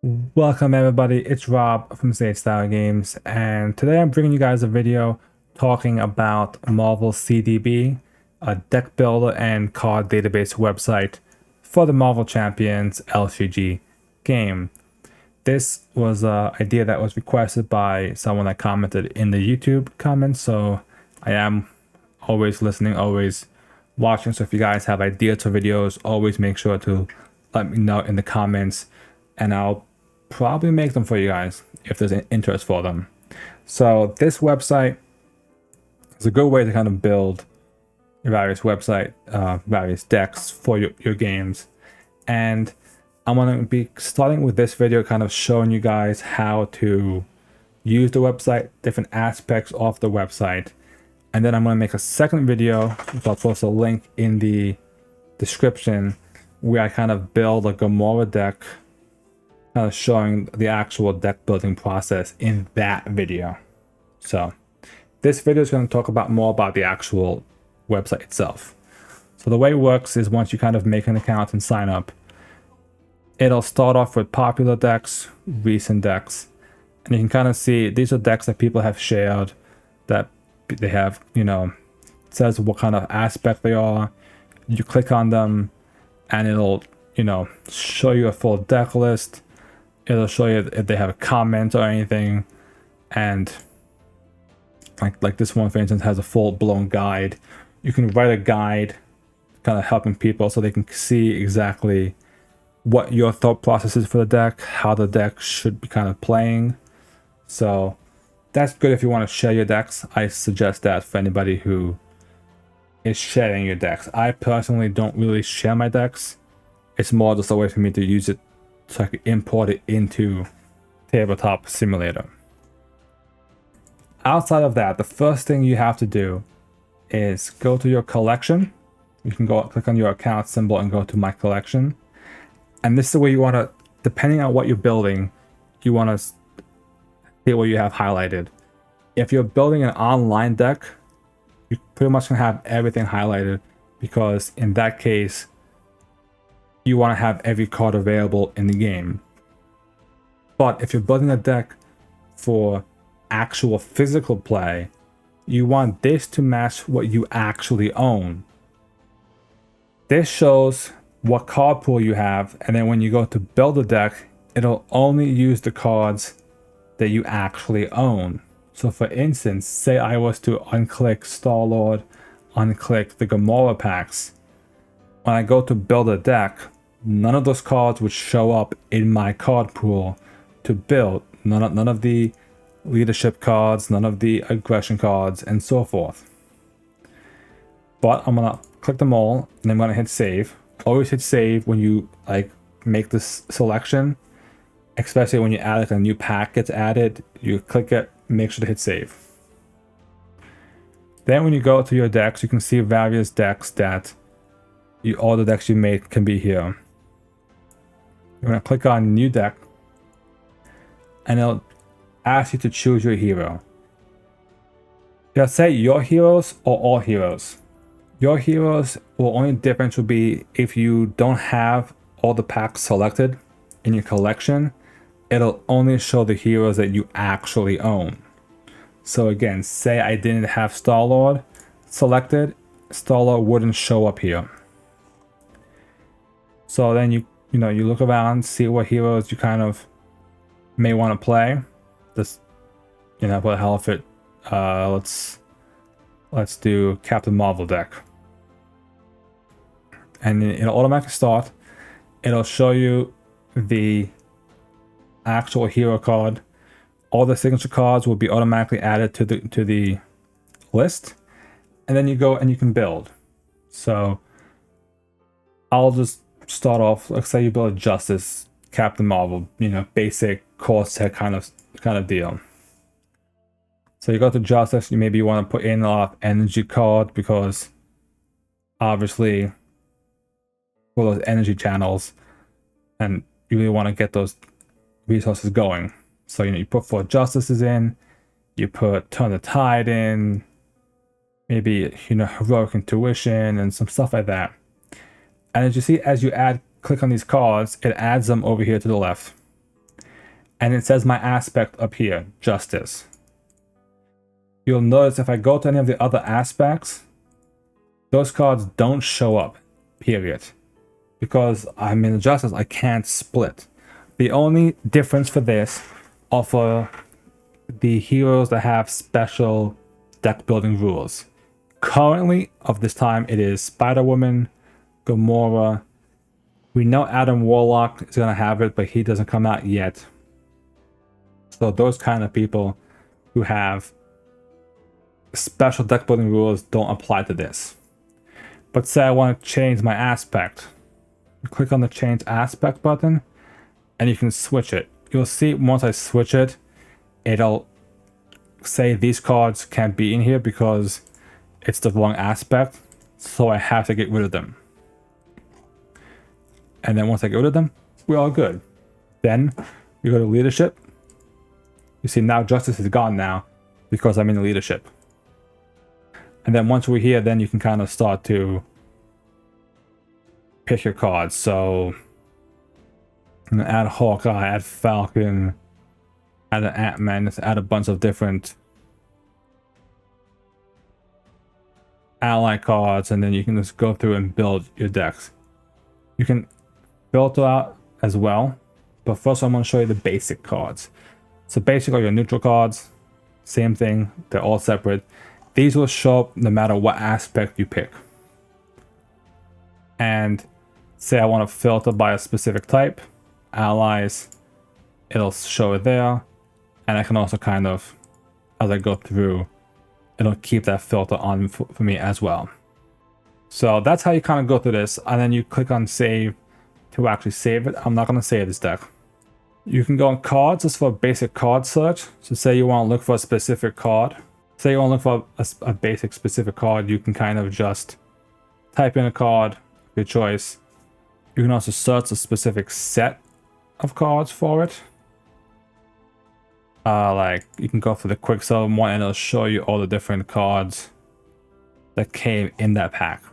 Welcome everybody, it's Rob from Sage Style Games, and today I'm bringing you guys a video talking about MarvelCDB, a deck builder and card database website for the Marvel Champions LCG game. This was an idea that was requested by someone that commented in the YouTube comments, so I am always listening, always watching. So if you guys have ideas for videos, always make sure to let me know in the comments, and I'll probably make them for you guys if there's an interest for them. So this website is a good way to kind of build various various decks for your games. And I'm going to be starting with this video kind of showing you guys how to use the website, different aspects of the website. And then I'm going to make a second video, which I'll post a link in the description, where I kind of build a Gamora deck, kind of showing the actual deck building process in that video. So this video is going to talk about more about the actual website itself. So the way it works is once you kind of make an account and sign up, it'll start off with popular decks, recent decks, and you can kind of see these are decks that people have shared, that they have, it says what kind of aspect they are. You click on them and it'll, show you a full deck list. It'll show you if they have a comment or anything, and like this one, for instance, has a full-blown guide. You can write a guide kind of helping people so they can see exactly what your thought process is for the deck, how the deck should be kind of playing. So that's good if you want to share your decks. I suggest that for anybody who is sharing your decks. I personally don't really share my decks. It's more just a way for me to use it so I can import it into Tabletop Simulator. Outside of that, the first thing you have to do is go to your collection. You can go click on your account symbol and go to my collection. And this is where you want to, depending on what you're building, you want to see what you have highlighted. If you're building an online deck, you pretty much can have everything highlighted, because in that case, you want to have every card available in the game. But if you're building a deck for actual physical play, you want this to match what you actually own. This shows what card pool you have, and then when you go to build a deck, it'll only use the cards that you actually own. So for instance, say I was to unclick Star-Lord, unclick the Gamora packs. When I go to build a deck, none of those cards would show up in my card pool to build. None of the leadership cards, none of the aggression cards, and so forth. But I'm gonna click them all, and I'm gonna hit save. Always hit save when you make this selection, especially when you add a new pack gets added. You click it, make sure to hit save. Then when you go to your decks, you can see various decks that all the decks you made can be here. You're going to click on new deck, and it'll ask you to choose your hero. It'll say your heroes or all heroes. Your heroes will only difference will be if you don't have all the packs selected in your collection, it'll only show the heroes that you actually own. So again, say I didn't have Star-Lord selected, Star-Lord wouldn't show up here. So then you look around, see what heroes you kind of may want to play. Just, for the hell of it, let's do Captain Marvel deck. And it'll automatically start. It'll show you the actual hero card. All the signature cards will be automatically added to the list. And then you go and you can build. So I'll just start off, let's say you build a Justice Captain Marvel, basic core set kind of deal. So you go to Justice, maybe you want to put in a lot of energy card, because obviously for those energy channels, and you really want to get those resources going. So you put 4 Justices in, you put Turn the Tide in, maybe Heroic Intuition and some stuff like that. And as you see, as you click on these cards, it adds them over here to the left. and it says my aspect up here, Justice. You'll notice if I go to any of the other aspects, those cards don't show up, period. Because I'm in the Justice, I can't split. The only difference for this are for the heroes that have special deck building rules. Currently, of this time, it is Spider-Woman, Gamora. We know Adam Warlock is going to have it, but he doesn't come out yet. So those kind of people who have special deck building rules don't apply to this. But say I want to change my aspect. You click on the change aspect button and you can switch it. You'll see once I switch it, it'll say these cards can't be in here because it's the wrong aspect. So I have to get rid of them. And then once I get rid of them, we're all good. Then we go to leadership. You see now Justice is gone now because I'm in the leadership. And then once we're here, then you can kind of start to pick your cards. So I'm gonna add Hawkeye, add Falcon, add an Ant-Man, just add a bunch of different ally cards, and then you can just go through and build your decks. You can filter out as well, but first I'm going to show you the basic cards. So basic are your neutral cards, same thing, they're all separate. These will show up no matter what aspect you pick. And say I want to filter by a specific type, allies, it'll show it there. And I can also kind of, as I go through, it'll keep that filter on for me as well. So that's how you kind of go through this, and then you click on save to actually save it. I'm not going to save this deck. You can go on cards just for a basic card search. So say you want to look for a specific card. Say you want to look for a basic specific card, you can kind of just type in a card, your choice. You can also search a specific set of cards for it. Like you can go for the Quicksilver one and it'll show you all the different cards that came in that pack.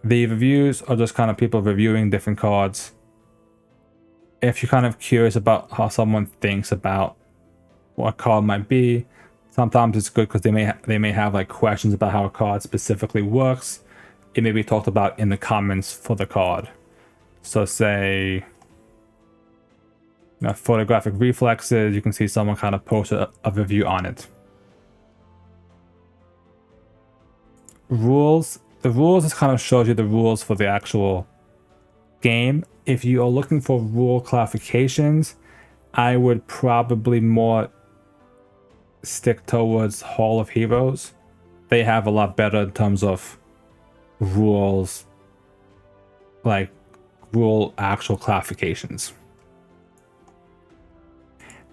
The reviews are just kind of people reviewing different cards. If you're kind of curious about how someone thinks about what a card might be, sometimes it's good because they may have like questions about how a card specifically works. It may be talked about in the comments for the card. So say, photographic reflexes, you can see someone kind of post a review on it. Rules. The rules just kind of shows you the rules for the actual game. If you are looking for rule clarifications, I would probably more stick towards Hall of Heroes. They have a lot better in terms of rules, like rule actual clarifications.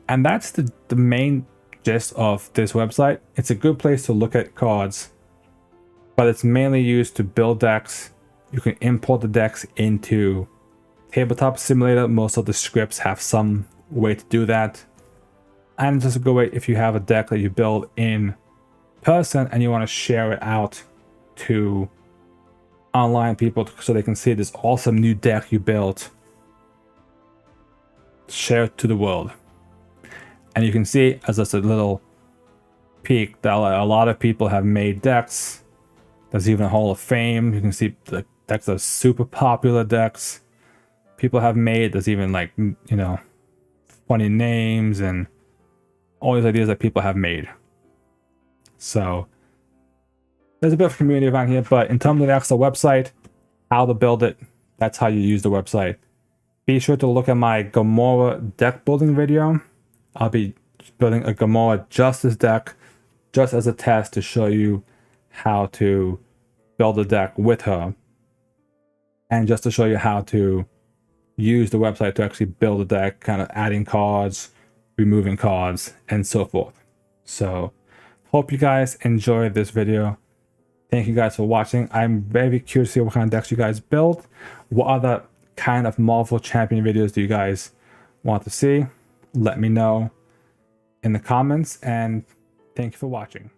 And that's the main gist of this website. It's a good place to look at cards, but it's mainly used to build decks. You can import the decks into Tabletop Simulator. Most of the scripts have some way to do that. And it's just a good way if you have a deck that you build in person and you want to share it out to online people so they can see this awesome new deck you built. Share it to the world. And you can see as just a little peek that a lot of people have made decks. There's even a Hall of Fame. You can see the decks are super popular decks people have made. There's even like, funny names and all these ideas that people have made. So there's a bit of community around here, but in terms of the actual website, how to build it, that's how you use the website. Be sure to look at my Gamora deck building video. I'll be building a Gamora Justice deck just as a test to show you how to build a deck with her, and just to show you how to use the website to actually build a deck, kind of adding cards, removing cards, and so forth. So hope you guys enjoyed this video. Thank you guys for watching. I'm very curious to see what kind of decks you guys build. What other kind of Marvel Champion videos do you guys want to see? Let me know in the comments, and thank you for watching.